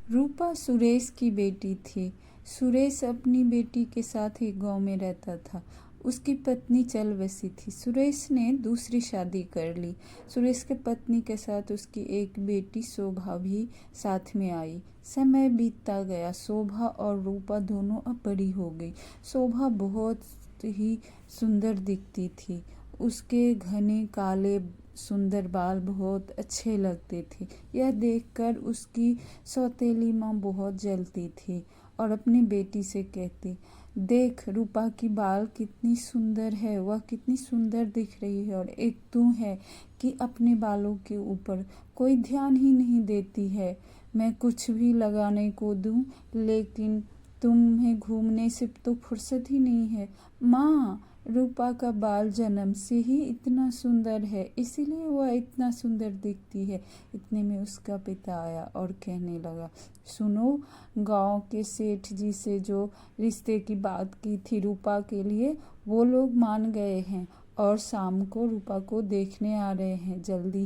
रूपा सुरेश की बेटी थी। सुरेश अपनी बेटी के साथ एक गांव में रहता था। उसकी पत्नी चल बसी थी। सुरेश ने दूसरी शादी कर ली। सुरेश के पत्नी के साथ उसकी एक बेटी शोभा भी साथ में आई। समय बीतता गया। शोभा और रूपा दोनों अब बड़ी हो गई। शोभा बहुत ही सुंदर दिखती थी। उसके घने काले सुंदर बाल बहुत अच्छे लगते थे। यह देखकर उसकी सौतेली माँ बहुत जलती थी और अपनी बेटी से कहती, देख रूपा की बाल कितनी सुंदर है, वह कितनी सुंदर दिख रही है, और एक तू है कि अपने बालों के ऊपर कोई ध्यान ही नहीं देती है। मैं कुछ भी लगाने को दूं, लेकिन तुम्हें घूमने से तो फुर्सत ही नहीं है। माँ, रूपा का बाल जन्म से ही इतना सुंदर है, इसीलिए वह इतना सुंदर दिखती है। इतने में उसका पिता आया और कहने लगा, सुनो, गांव के सेठ जी से जो रिश्ते की बात की थी रूपा के लिए, वो लोग मान गए हैं और शाम को रूपा को देखने आ रहे हैं। जल्दी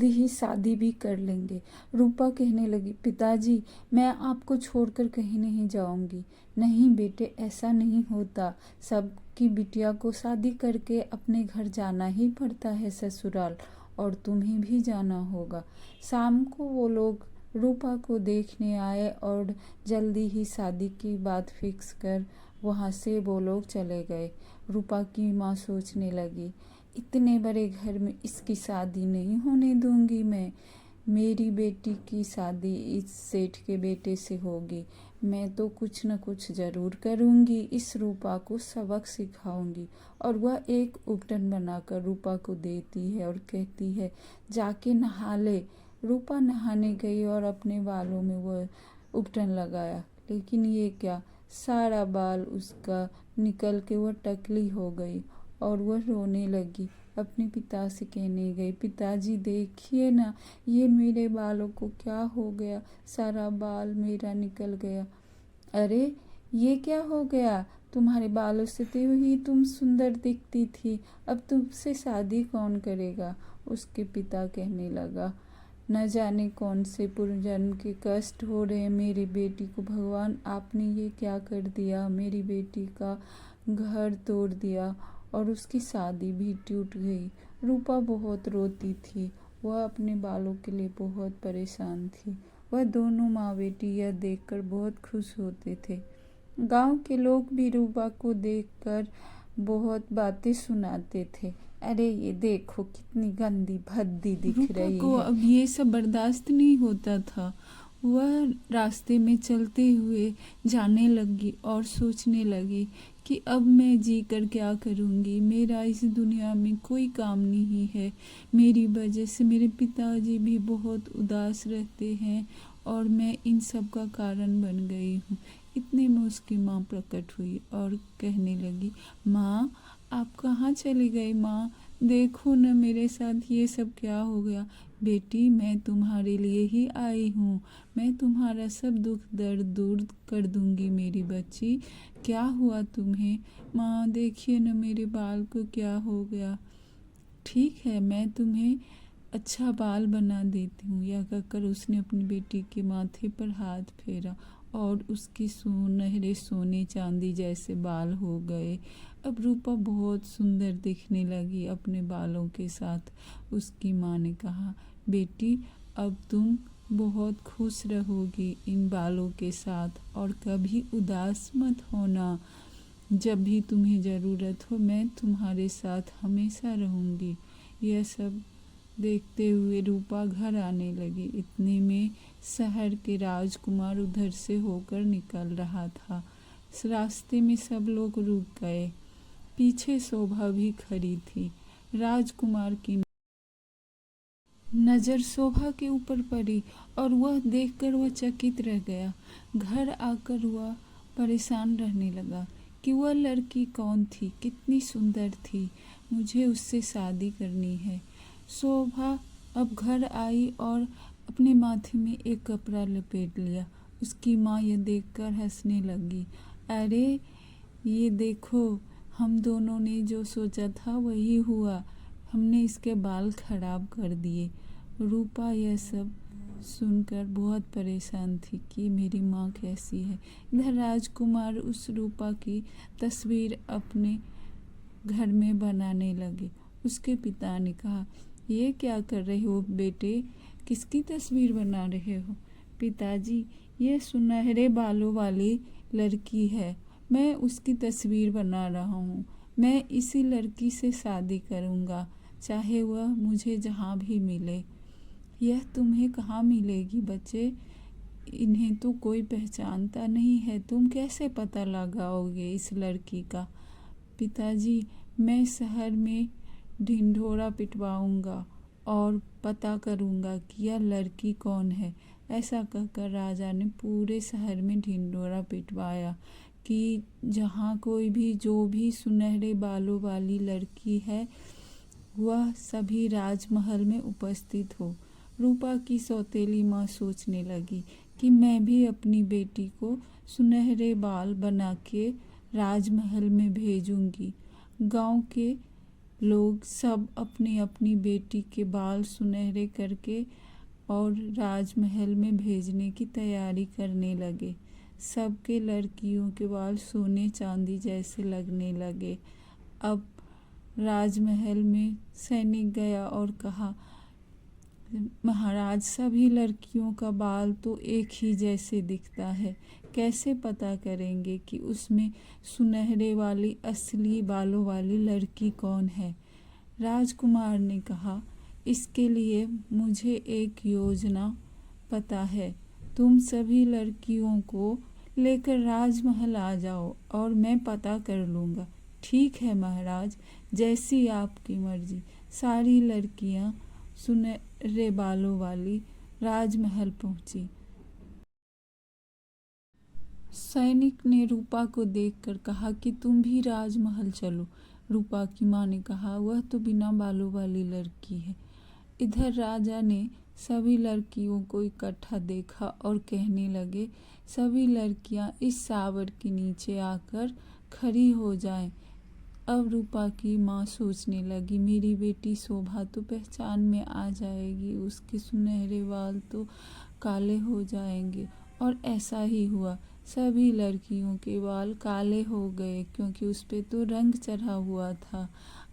ही शादी भी कर लेंगे। रूपा कहने लगी, पिताजी, मैं आपको छोड़कर कहीं नहीं जाऊंगी। नहीं बेटे, ऐसा नहीं होता। सबकी बिटिया को शादी करके अपने घर जाना ही पड़ता है ससुराल, और तुम्हें भी जाना होगा। शाम को वो लोग रूपा को देखने आए और जल्दी ही शादी की बात फिक्स कर वहाँ से वो लोग चले गए। रूपा की माँ सोचने लगी, इतने बड़े घर में इसकी शादी नहीं होने दूंगी मैं। मेरी बेटी की शादी इस सेठ के बेटे से होगी। मैं तो कुछ न कुछ जरूर करूंगी, इस रूपा को सबक सिखाऊंगी। और वह एक उपटन बनाकर रूपा को देती है और कहती है, जाके नहा ले। रूपा नहाने गई और अपने बालों में वह उपटन लगाया, लेकिन ये क्या, सारा बाल उसका निकल के वह टकली हो गई और वह रोने लगी। अपने पिता से कहने गई, पिताजी देखिए ना, ये मेरे बालों को क्या हो गया, सारा बाल मेरा निकल गया। अरे ये क्या हो गया, तुम्हारे बालों से तो ही तुम सुंदर दिखती थी, अब तुमसे शादी कौन करेगा। उसके पिता कहने लगा, न जाने कौन से पुनर्जन्म के कष्ट हो रहे हैं मेरी बेटी को। भगवान, आपने ये क्या कर दिया, मेरी बेटी का घर तोड़ दिया और उसकी शादी भी टूट गई। रूपा बहुत रोती थी। वह अपने बालों के लिए बहुत परेशान थी। वह दोनों माँ बेटी यह देखकर बहुत खुश होते थे। गांव के लोग भी रूपा को देखकर बहुत बातें सुनाते थे। अरे ये देखो कितनी गंदी भद्दी दिख रही है। रूपा को अब ये सब बर्दाश्त नहीं होता था। वह रास्ते में चलते हुए जाने लगी और सोचने लगी कि अब मैं जी कर क्या करूँगी। मेरा इस दुनिया में कोई काम नहीं है। मेरी वजह से मेरे पिताजी भी बहुत उदास रहते हैं और मैं इन सब का कारण बन गई हूँ। इतने में उसकी माँ प्रकट हुई और कहने लगी, माँ, आप कहाँ चली गई। माँ, देखो न मेरे साथ ये सब क्या हो गया। बेटी, मैं तुम्हारे लिए ही आई हूँ। मैं तुम्हारा सब दुख दर्द दूर कर दूंगी मेरी बच्ची। क्या हुआ तुम्हें। माँ, देखिए न मेरे बाल को क्या हो गया। ठीक है, मैं तुम्हें अच्छा बाल बना देती हूँ। यह कहकर उसने अपनी बेटी के माथे पर हाथ फेरा और उसकी सुनहरे सोने चांदी जैसे बाल हो गए। अब रूपा बहुत सुंदर दिखने लगी अपने बालों के साथ। उसकी माँ ने कहा, बेटी, अब तुम बहुत खुश रहोगी इन बालों के साथ और कभी उदास मत होना। जब भी तुम्हें ज़रूरत हो मैं तुम्हारे साथ हमेशा रहूँगी। यह सब देखते हुए रूपा घर आने लगी। इतने में शहर के राजकुमार उधर से होकर निकल रहा था। इस रास्ते में सब लोग रुक गए। पीछे शोभा भी खड़ी थी। राजकुमार की नज़र शोभा के ऊपर पड़ी और वह देखकर वह चकित रह गया। घर आकर वह परेशान रहने लगा कि वह लड़की कौन थी, कितनी सुंदर थी, मुझे उससे शादी करनी है। शोभा अब घर आई और अपने माथे में एक कपड़ा लपेट लिया। उसकी माँ यह देखकर हंसने लगी। अरे ये देखो, हम दोनों ने जो सोचा था वही हुआ, हमने इसके बाल खराब कर दिए। रूपा यह सब सुनकर बहुत परेशान थी कि मेरी माँ कैसी है। इधर राजकुमार उस रूपा की तस्वीर अपने घर में बनाने लगे। उसके पिता ने कहा, ये क्या कर रहे हो बेटे, किसकी तस्वीर बना रहे हो? पिताजी, ये सुनहरे बालों वाली लड़की है, मैं उसकी तस्वीर बना रहा हूँ। मैं इसी लड़की से शादी करूँगा, चाहे वह मुझे जहाँ भी मिले। यह तुम्हें कहाँ मिलेगी बच्चे, इन्हें तो कोई पहचानता नहीं है, तुम कैसे पता लगाओगे इस लड़की का? पिताजी, मैं शहर में ढिंढोरा पिटवाऊंगा और पता करूंगा कि यह लड़की कौन है। ऐसा कहकर राजा ने पूरे शहर में ढिंढोरा पिटवाया कि जहाँ कोई भी जो भी सुनहरे बालों वाली लड़की है वह सभी राजमहल में उपस्थित हो। रूपा की सौतेली माँ सोचने लगी कि मैं भी अपनी बेटी को सुनहरे बाल बना के राजमहल में भेजूंगी। गांव के लोग सब अपनी अपनी बेटी के बाल सुनहरे करके और राजमहल में भेजने की तैयारी करने लगे। सबके लड़कियों के बाल सोने चांदी जैसे लगने लगे। अब राजमहल में सैनिक गया और कहा, महाराज, सभी लड़कियों का बाल तो एक ही जैसे दिखता है, कैसे पता करेंगे कि उसमें सुनहरे वाली असली बालों वाली लड़की कौन है? राजकुमार ने कहा, इसके लिए मुझे एक योजना पता है। तुम सभी लड़कियों को लेकर राजमहल आ जाओ और मैं पता कर लूँगा। ठीक है महाराज, जैसी आपकी मर्जी। सारी लड़कियां सुनहरे बालों वाली राजमहल पहुंची। सैनिक ने रूपा को देखकर कहा कि तुम भी राजमहल चलो। रूपा की माँ ने कहा, वह तो बिना बालों वाली लड़की है। इधर राजा ने सभी लड़कियों को इकट्ठा देखा और कहने लगे, सभी लड़कियां इस सावर के नीचे आकर खड़ी हो जाएं। अब रूपा की माँ सोचने लगी, मेरी बेटी शोभा तो पहचान में आ जाएगी, उसके सुनहरे बाल तो काले हो जाएंगे। और ऐसा ही हुआ, सभी लड़कियों के बाल काले हो गए क्योंकि उस पे तो रंग चढ़ा हुआ था।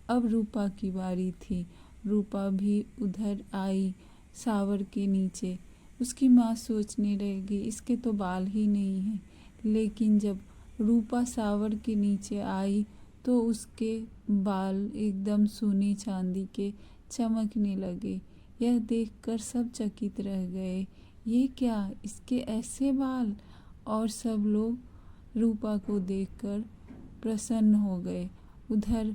अब रूपा की बारी थी। रूपा भी उधर आई सावर के नीचे। उसकी माँ सोचने लगी, इसके तो बाल ही नहीं हैं। लेकिन जब रूपा सावर के नीचे आई तो उसके बाल एकदम सोने चांदी के चमकने लगे। यह देखकर सब चकित रह गए, ये क्या, इसके ऐसे बाल? और सब लोग रूपा को देखकर प्रसन्न हो गए। उधर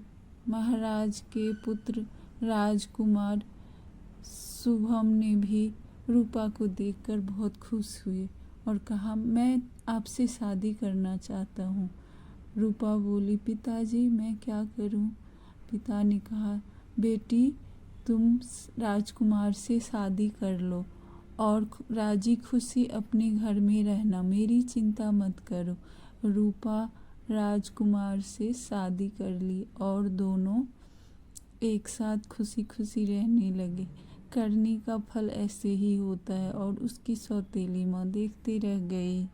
महाराज के पुत्र राजकुमार शुभम ने भी रूपा को देखकर बहुत खुश हुए और कहा, मैं आपसे शादी करना चाहता हूँ। रूपा बोली, पिताजी मैं क्या करूं? पिता ने कहा, बेटी तुम राजकुमार से शादी कर लो और राजी खुशी अपने घर में रहना, मेरी चिंता मत करो। रूपा राजकुमार से शादी कर ली और दोनों एक साथ खुशी खुशी रहने लगे। करनी का फल ऐसे ही होता है। और उसकी सौतेली माँ देखती रह गई।